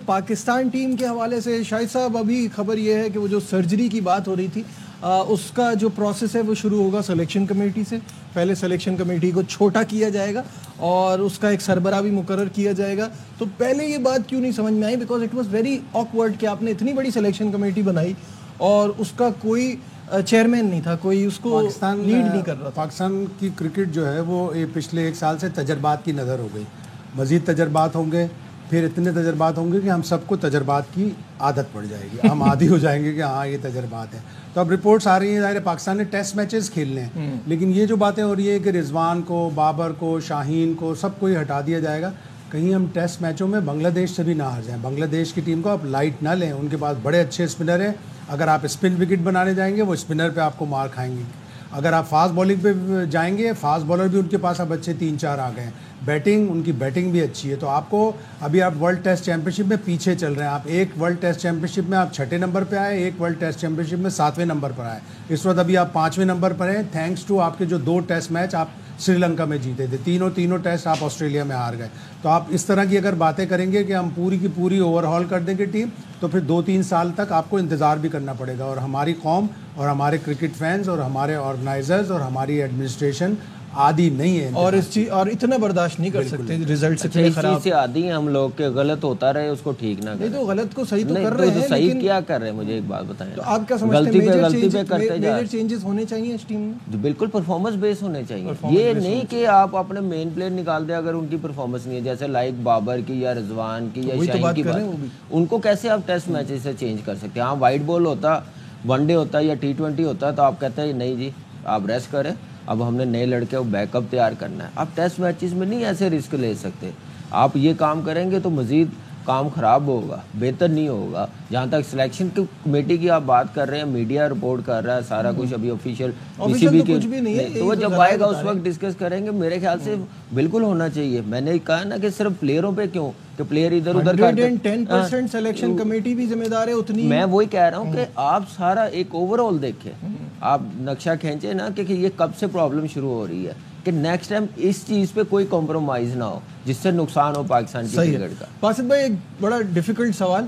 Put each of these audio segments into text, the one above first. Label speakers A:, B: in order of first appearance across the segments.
A: Pakistan team کے حوالے سے شاہد صاحب ابھی خبر یہ ہے کہ وہ جو سرجری کی بات ہو رہی تھی اس کا جو پروسیس ہے وہ شروع ہوگا سلیکشن کمیٹی سے. پہلے سلیکشن کمیٹی کو چھوٹا کیا جائے گا اور اس کا ایک سربراہ بھی مقرر کیا جائے گا. تو پہلے یہ بات کیوں نہیں سمجھ میں آئی؟ Because it was very awkward کہ آپ نے اتنی بڑی سلیکشن کمیٹی بنائی اور اس کا کوئی چیئرمین نہیں تھا, کوئی اس کو لیڈ نہیں کر رہا تھا.
B: پاکستان کی کرکٹ جو ہے وہ پچھلے 1 سال سے تجربات کی نظر ہو گئی. مزید تجربات ہوں گے, پھر اتنے تجربات ہوں گے کہ ہم سب کو تجربات کی عادت پڑ جائے گی, ہم عادی ہو جائیں گے کہ ہاں یہ تجربات ہیں. تو اب رپورٹس آ رہی ہیں, ظاہر ہے پاکستان نے ٹیسٹ میچز کھیلنے ہیں, لیکن یہ جو باتیں ہو رہی ہے کہ رضوان کو, بابر کو, شاہین کو, سب کو ہی ہٹا دیا جائے گا, کہیں ہم ٹیسٹ میچوں میں بنگلہ دیش سے بھی نہ ہار جائیں. بنگلہ دیش کی ٹیم کو آپ لائٹ نہ لیں, ان کے پاس بڑے اچھے اسپنر ہیں. اگر آپ اسپن وکٹ بنانے جائیں گے وہ اسپنر پہ آپ کو مار کھائیں گے. اگر آپ فاسٹ بالنگ پہ جائیں گے, فاسٹ بالر بھی ان کے پاس اب اچھے 3-4 آ گئے ہیں. بیٹنگ, ان کی بیٹنگ بھی اچھی ہے. تو آپ کو ابھی آپ ورلڈ ٹیسٹ چیمپئن شپ میں پیچھے چل رہے ہیں. آپ ایک ورلڈ ٹیسٹ چیمپئن شپ میں آپ 6 نمبر پہ آئے, ایک ورلڈ ٹیسٹ چیمپئن شپ میں 7ویں نمبر پر آئے. اس وقت ابھی آپ 5ویں نمبر پر ہیں, تھینکس ٹو آپ کے جو 2 ٹیسٹ میچ آپ سری لنکا میں جیتے تھے, تینوں ٹیسٹ آپ آسٹریلیا میں ہار گئے. تو آپ اس طرح کی اگر باتیں کریں گے کہ ہم پوری کی پوری اوور ہال کر دیں گے ٹیم, تو پھر 2-3 سال تک آپ کو انتظار بھی کرنا پڑے گا. اور ہماری قوم اور ہمارے کرکٹ فینز اور ہمارے آرگنائزرز اور ہماری ایڈمنسٹریشن عادی نہیں ہے,
A: اور اس چیز اور اتنا برداشت نہیں کر سکتے رزلٹ سے
C: خراب سے عادی ہیں ہم لوگ کہ غلط ہوتا رہے اس کو ٹھیک نہ کریں.
A: نہیں تو غلط کو صحیح تو کر رہے ہیں,
C: صحیح کیا کر رہے ہیں مجھے ایک بات بتائیں.
A: تو آپ کیا سمجھتے ہیں میجر چینجز ہونے چاہیے اس ٹیم میں؟
C: بالکل پرفارمنس بیس ہونے چاہیے. یہ نہیں کہ آپ اپنے مین پلیئر نکال دیں اگر ان کی پرفارمنس نہیں ہے, جیسے لائک بابر کی یا رضوان کی یا شاہین کی بات, ان کو کیسے آپ ٹیسٹ میچز سے چینج کر سکتے ہیں؟ ہاں وائٹ بال ہوتا, ون ڈے ہوتا یا T20 ہوتا تو آپ کہتے ہیں نہیں جی آپ ریسٹ کریں, اب ہم نے نئے لڑکے کو بیک اپ تیار کرنا ہے. آپ ٹیسٹ میچز میں نہیں ایسے رسک لے سکتے. آپ یہ کام کریں گے تو مزید کام خراب ہوگا, بہتر نہیں ہوگا. جہاں تک سلیکشن کی کمیٹی کی آپ بات کر رہے ہیں, میڈیا رپورٹ کر رہا ہے سارا کچھ, ابھی آفیشیل کسی بھی تو وہ جب آئے گا اس وقت ڈسکس کریں گے. میرے خیال سے بالکل ہونا چاہیے. میں نے کہا نا کہ صرف پلیئروں پہ کیوں کہ پلیئر ادھر ادھر
A: 110% سلیکشن کمیٹی بھی ذمہ دار ہے اتنی.
C: میں وہی کہہ رہا ہوں کہ آپ سارا ایک اوور آل دیکھیں, آپ نقشہ کھینچے نا کہ یہ کب سے پرابلم شروع ہو رہی ہے کہ نیکسٹ ٹائم اس چیز پہ کوئی کمپرومائز نہ ہو جس سے نقصان ہو پاکستان کی کرکٹ کا.
A: باسط بھائی ایک بڑا ڈیفیکلٹ سوال,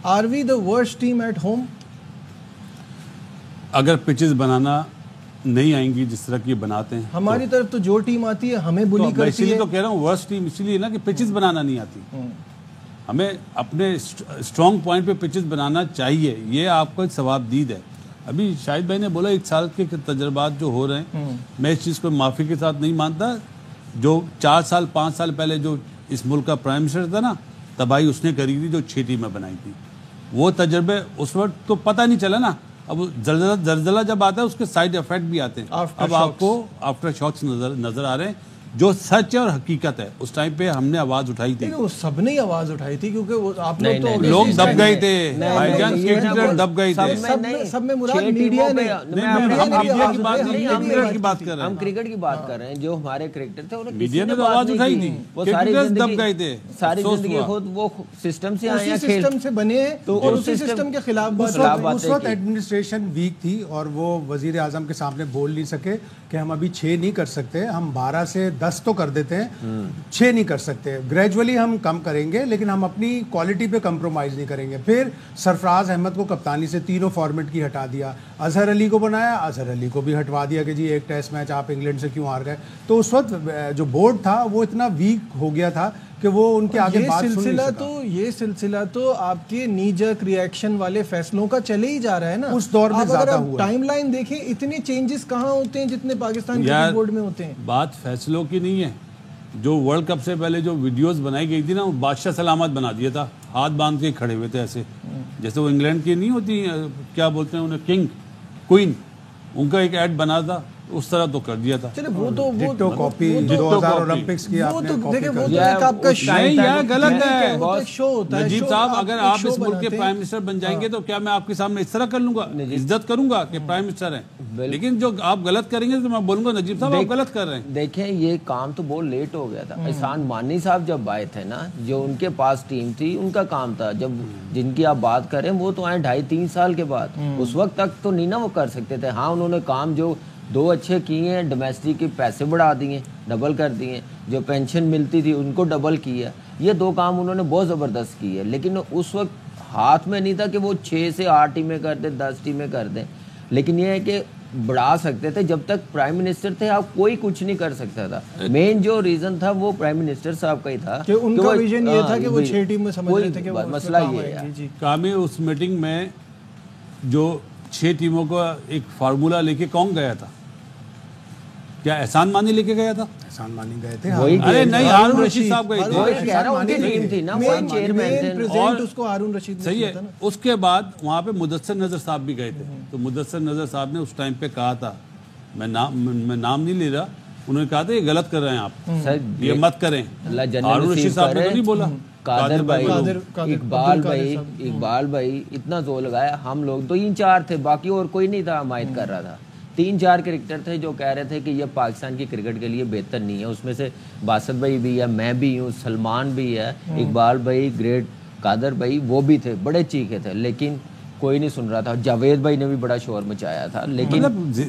A: are we the worst team at home?
D: اگر پچز بنانا نہیں آئیں گی جس طرح کی بناتے ہیں,
A: ہماری طرف تو جو ٹیم آتی ہے ہمیں بلی کرتی ہے.
D: اسی لیے تو کہہ رہا ہوں ورسٹ ٹیم اسی لیے نا کہ پچز بنانا نہیں آتی. ہمیں اپنے اسٹرانگ پوائنٹ پہ پچز بنانا چاہیے, یہ آپ کو ایک ثواب دید ہے. ابھی شاہد بھائی نے بولا 1 سال کے تجربات جو ہو رہے ہیں, میں اس چیز کو معافی کے ساتھ نہیں مانتا. جو 4 سال 5 سال پہلے جو اس ملک کا پرائم منسٹر تھا نا, تباہی اس نے کری تھی جو 6 ٹیمیں بنائی تھی. وہ تجربے اس وقت تو پتہ نہیں چلا نا, اب زلزلہ جب آتا ہے اس کے سائیڈ افیکٹ بھی آتے ہیں. اب آپ کو آفٹر شاکس نظر آ رہے ہیں جو سچ ہے اور حقیقت ہے. اس ٹائم پہ ہم نے آواز اٹھائی تھی,
A: سب نے آواز اٹھائی تھی کیونکہ وہ آپ
D: لوگ دب گئے تھے, بھائی جان کرکٹر دب گئے تھے.
A: سب میں مراد میڈیا نے,
C: ہم کرکٹ کی بات کر رہے ہیں. جو ہمارے کرکٹر تھے
D: میڈیا نے آواز اٹھائی تھی,
C: وہ ساری
D: دب گئے تھے.
C: ساری زندگی خود وہ سسٹم سے آئے ہیں,
A: سسٹم سے بنے ہیں تو اسی سسٹم کے خلاف.
B: اس وقت ایڈمنسٹریشن ویک تھی اور وہ وزیر اعظم کے سامنے بول نہیں سکے کہ ہم ابھی 6 نہیں کر سکتے, ہم 12 سے 10 تو کر دیتے ہیں, 6 نہیں کر سکتے. گریجولی ہم کم کریں گے لیکن ہم اپنی کوالٹی پہ کمپرومائز نہیں کریں گے. پھر سرفراز احمد کو کپتانی سے 3 فارمیٹ کی ہٹا دیا, اظہر علی کو بنایا, اظہر علی کو بھی ہٹوا دیا کہ جی ایک ٹیسٹ میچ آپ انگلینڈ سے کیوں ہار گئے. تو اس وقت جو بورڈ تھا وہ اتنا ویک ہو گیا تھا کہ وہ ان کے آگے بات سن نہیں سکا.
A: یہ سلسلہ تو آپ کے نی جرک ریئیکشن والے فیصلوں کا چلے ہی جا رہا ہے نا.
B: اس دور میں زیادہ ہوا.
A: ٹائم لائن دیکھیں, اتنے چینجز کہاں ہوتے ہیں جتنے پاکستان کرکٹ بورڈ میں ہوتے ہیں.
D: بات فیصلوں کی نہیں ہے. جو ورلڈ کپ سے پہلے جو ویڈیوز بنائی گئی تھی نا, وہ بادشاہ سلامت بنا دیا تھا, ہاتھ باندھ کے کھڑے ہوئے تھے ایسے, جیسے وہ انگلینڈ کی نہیں ہوتی کیا بولتے ہیں انہیں, کنگ کوئین, ان کا ایک ایڈ بنا تھا, اس طرح تو کر دیا تھا.
A: چلے وہ تو
B: ڈٹو کاپی 2000 اولمپکس کی آپ نے کاپی کر دی.
A: آپ کا
D: غلط ہے.
A: شو ہوتا ہے
D: نجیب صاحب, اگر آپ اس ملک کے پرائم منسٹر بن جائیں گے تو کیا میں آپ کے سامنے اس طرح کر لوں گا, عزت کروں گا کہ پرائم منسٹر ہیں, لیکن جو آپ غلط کریں گے تو میں بولوں گا نجیب صاحب آپ غلط کر رہے ہیں.
C: دیکھیں یہ کام تو بہت لیٹ ہو گیا تھا. احسان مانی صاحب جب آئے تھے نا, جو ان کے پاس ٹیم تھی ان کا کام تھا, جب جن کی آپ بات کریں وہ تو آئے 2.5-3 سال کے بعد. اس وقت تک تو نہیں نا وہ کر سکتے تھے. ہاں انہوں نے کام جو 2 اچھے کیے ہیں, ڈومیسٹک کے پیسے بڑھا دیے, ڈبل کر دیے, جو پینشن ملتی تھی ان کو ڈبل کیا, یہ 2 کام انہوں نے بہت زبردست کی ہے، لیکن اس وقت ہاتھ میں نہیں تھا کہ وہ 6 سے 8 ٹیمیں کر دیں، 10 ٹیمیں کر دیں، لیکن یہ ہے کہ بڑھا سکتے تھے. جب تک پرائم منسٹر تھے آپ کوئی کچھ نہیں کر سکتا تھا. مین جو ریزن تھا وہ پرائم منسٹر صاحب کا ہی تھا
A: کہ ان کا ویژن یہ تھا کہ وہ 6 ٹیم میں سمجھ رہے تھے کہ
C: مسئلہ یہ ہے.
D: کامی اس میٹنگ میں جو 6 ٹیموں کا ایک فارمولا لے کے کون گیا تھا؟ کیا احسان مانی لے کے گیا تھا؟
B: احسان مانی گئے تھے.
D: ارے نہیں، ہارون رشید صاحب گئے
A: تھے.
D: صحیح ہے. اس کے بعد وہاں پہ مدثر نظر صاحب بھی گئے تھے. تو مدثر نظر صاحب نے اس ٹائم پہ کہا تھا، میں نام نہیں لے رہا، انہوں نے کہا تھا یہ غلط کر رہے ہیں آپ، یہ مت کریں. ہارون رشید صاحب نے تو نہیں بولا.
C: قادر بھائی، اقبال بھائی اتنا زور لگایا. ہم لوگ 2-4 تھے، باقی اور کوئی نہیں تھا حمایت کر رہا تھا. 3-4 کرکٹر تھے جو کہہ رہے تھے کہ یہ پاکستان کی کرکٹ کے لیے بہتر نہیں ہے. اس میں سے باسط بھائی بھی ہے، میں بھی ہوں، سلمان بھی ہے، اقبال بھائی گریٹ، قادر بھائی وہ بھی تھے، بڑے چیخے تھے، لیکن کوئی نہیں سن رہا تھا. جاوید بھائی نے بھی بڑا شور مچایا تھا، لیکن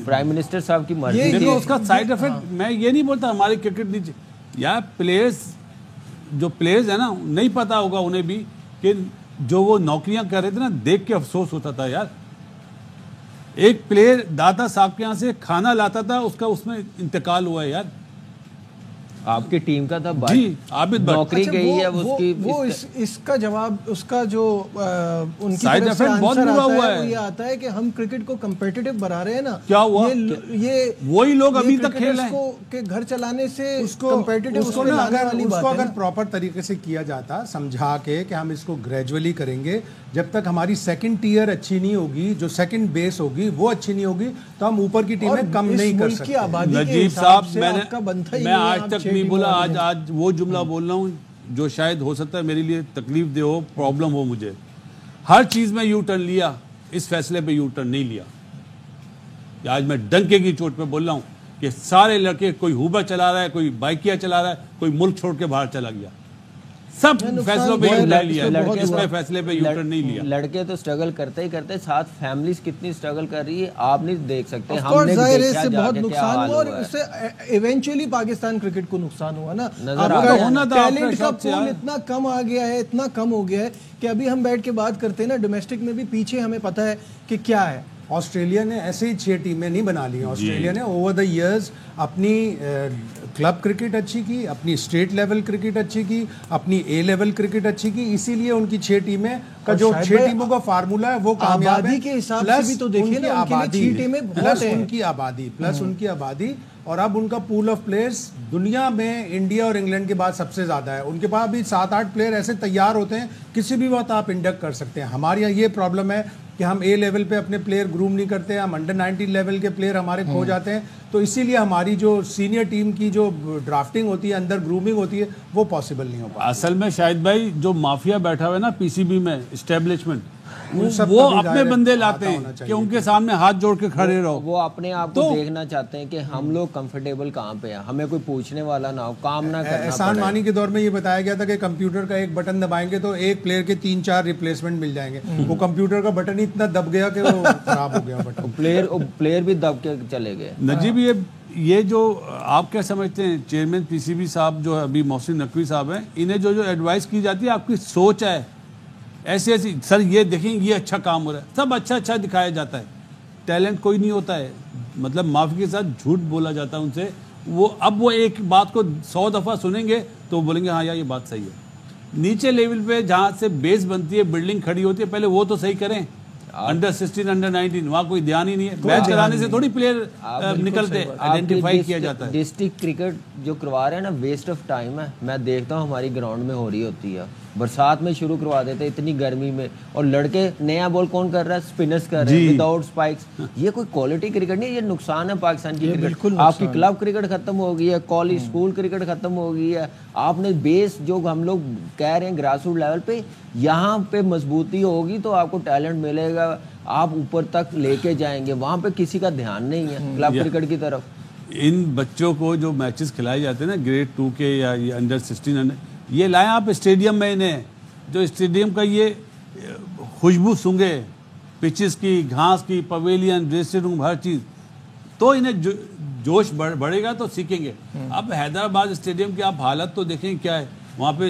C: پرائم منسٹر صاحب کی مرضی تھی.
D: اس کا سائیڈ افیکٹ میں یہ نہیں بولتا ہماری کرکٹ نیچے یا پلیئرز ہیں نا، نہیں پتا ہوگا انہیں بھی کہ جو وہ نوکریاں کر رہے تھے نا، دیکھ کے افسوس ہوتا تھا یار. ایک پلیئر دادا صاحب کے یہاں سے کھانا لاتا تھا، اس کا اس میں انتقال ہوا ہے یار.
C: آپ کی ٹیم کا تھا
D: جی عابد بٹ،
C: نوکری گئی ہے
A: وہ اس کا جواب، اس کا جو ان کی
D: سائیڈ
A: طرف سے
D: افیکٹ بہت
A: آنسر
D: برا
A: آتا
D: ہوا
A: ہے
D: ہے.
A: وہ یہ آتا ہے کہ ہم کرکٹ کو کمپیٹیٹو بنا رہے ہیں نا.
D: کیا ہوا؟
A: یہ
D: وہی لوگ ابھی تک کھیل رہے ہیں
A: کہ گھر چلانے سے
B: اس کو اگر پراپر طریقے سے کیا جاتا، سمجھا کے کہ ہم اس کو گریجولی کریں گے، جب تک ہماری سیکنڈ ٹیئر اچھی نہیں ہوگی، جو سیکنڈ بیس ہوگی وہ اچھی نہیں ہوگی، تو ہم اوپر کی ٹیمیں کم نہیں کر سکتے.
D: نجیب صاحب میں آج تک نہیں بولا، آج وہ جملہ بول رہا ہوں جو شاید ہو سکتا ہے میرے لیے تکلیف دہ ہو، پرابلم ہو مجھے. ہر چیز میں یو ٹرن لیا، اس فیصلے پہ یو ٹرن نہیں لیا. آج میں ڈنکے کی چوٹ پہ بول رہا ہوں کہ سارے لڑکے، کوئی ہوبا چلا رہا ہے، کوئی بائکیا چلا رہا ہے، کوئی ملک چھوڑ کے باہر چلا گیا، سب فیصلوں پہ یو ٹرن لیا، اس پہ فیصلے پہ یو ٹرن نہیں لیا.
C: لڑکے تو سٹرگل کرتے ہی کرتے، ساتھ فیملیز کتنی سٹرگل کر رہی ہے آپ نہیں دیکھ سکتے. ہم نے
A: اس سے بہت نقصان ہوا اور اس سے ایونچولی پاکستان کرکٹ کو نقصان ہوا نا. ٹیلنٹ کا پول اتنا کم آ گیا ہے، اتنا کم ہو گیا ہے کہ ابھی ہم بیٹھ کے بات کرتے ہیں نا ڈومیسٹک میں بھی پیچھے ہمیں پتا ہے کہ کیا ہے.
B: آسٹریلیا نے ایسے ہی 6 ٹیمیں نہیں بنا لی. آسٹریلیا نے اوور دا ایئرز اپنی کلب کرکٹ اچھی کی، اپنی اسٹیٹ لیول کرکٹ اچھی کی، اپنی اے لیول کرکٹ اچھی کی. اسی لیے ان کی 6 ٹیمیں کا جو 6 ٹیموں کا فارمولا ہے وہ کامیاب ہے.
A: کے حساب سے بھی تو دیکھیں نا،
B: پلس ان کی آبادی اور اب ان کا پول آف پلیئرز دنیا میں انڈیا اور انگلینڈ کے بعد سب سے زیادہ ہے. ان کے پاس ابھی 7-8 پلیئر ایسے تیار ہوتے ہیں، کسی بھی وقت آپ انڈکٹ کر سکتے ہیں. ہمارے یہاں یہ پرابلم ہے کہ ہم اے لیول پہ اپنے پلیئر گروم نہیں کرتے، ہم انڈر 19 لیول کے پلیئر ہمارے کھو جاتے ہیں. تو اسی لیے ہماری جو سینئر ٹیم کی جو ڈرافٹنگ ہوتی ہے، اندر گرومنگ ہوتی ہے، وہ پاسبل نہیں ہو پاتا.
D: اصل میں شاہد بھائی جو مافیا بیٹھا ہوا ہے نا پی سی بی میں اسٹیبلشمنٹ، وہ اپنے بندے لاتے ہیں کہ ان کے سامنے ہاتھ جوڑ کے کھڑے رہو.
C: وہ اپنے آپ کو دیکھنا چاہتے ہیں کہ ہم لوگ کمفرٹیبل کہاں پہ ہیں، ہمیں کوئی پوچھنے والا نہ ہو، کام نہ کرنا پڑے.
B: احسان مانی کے دور میں یہ بتایا گیا تھا کہ کمپیوٹر کا ایک بٹن دبائیں گے تو ایک پلیئر کے 3-4 ریپلیسمنٹ مل جائیں گے. وہ کمپیوٹر کا بٹن اتنا دب گیا کہ وہ خراب ہو گیا بٹن.
C: پلیئر بھی دب کے چلے گئے.
D: نجیب یہ جو آپ کیا سمجھتے ہیں چیئرمین پی سی بی صاحب جو ابھی محسن نقوی صاحب ہیں، انہیں جو ایڈوائس کی جاتی ہے، آپ کی سوچ ہے ایسی سر یہ دیکھیں یہ اچھا کام ہو رہا ہے، سب اچھا دکھایا جاتا ہے، ٹیلنٹ کوئی نہیں ہوتا ہے. مطلب معافی کے ساتھ جھوٹ بولا جاتا ہے ان سے. اب وہ ایک بات کو 100 دفعہ سنیں گے تو وہ بولیں گے ہاں یار یہ بات صحیح ہے. نیچے لیول پہ جہاں سے بیس بنتی ہے، بلڈنگ کھڑی ہوتی ہے، پہلے وہ تو صحیح کریں. انڈر 16 انڈر 19 وہاں کوئی دھیان ہی نہیں ہے. میچ کرانے سے تھوڑی پلیئر نکلتے، آئیڈینٹیفائی کیا جاتا ہے.
C: ڈسٹرکٹ کرکٹ جو کروا رہے ہیں نا، ویسٹ آف ٹائم ہے. میں دیکھتا ہوں ہماری گراؤنڈ میں ہو رہی ہوتی ہے، برسات میں شروع کروا دیتے اتنی گرمی میں، اور لڑکے نیا بال کون کر رہا ہے؟ اسپنرز کر رہے ہیں وداؤٹ اسپائکس. یہ کوئی کوالٹی کرکٹ نہیں، یہ نقصان ہے پاکستان کی کرکٹ. آپ کی کلب کرکٹ ختم ہو گئی ہے، کالج اسکول کرکٹ ختم ہو گئی ہے. آپ نے بیس جو ہم لوگ کہہ رہے ہیں گراس روٹ لیول پہ، یہاں پہ مضبوطی ہوگی تو آپ کو ٹیلنٹ ملے گا، آپ اوپر تک لے کے جائیں گے. وہاں پہ کسی کا دھیان نہیں ہے کلب کرکٹ کی طرف.
D: ان بچوں کو جو میچز کھلائے جاتے ہیں نا گریڈ 2 کے یا انڈر 16 یہ لائیں آپ اسٹیڈیم میں، انہیں جو اسٹیڈیم کا یہ خوشبو سونگے پچز کی، گھاس کی، پویلین، ڈریسنگ روم، ہر چیز، تو انہیں جوش بڑھے گا تو سیکھیں گے. اب حیدرآباد اسٹیڈیم کی آپ حالت تو دیکھیں کیا ہے. وہاں پہ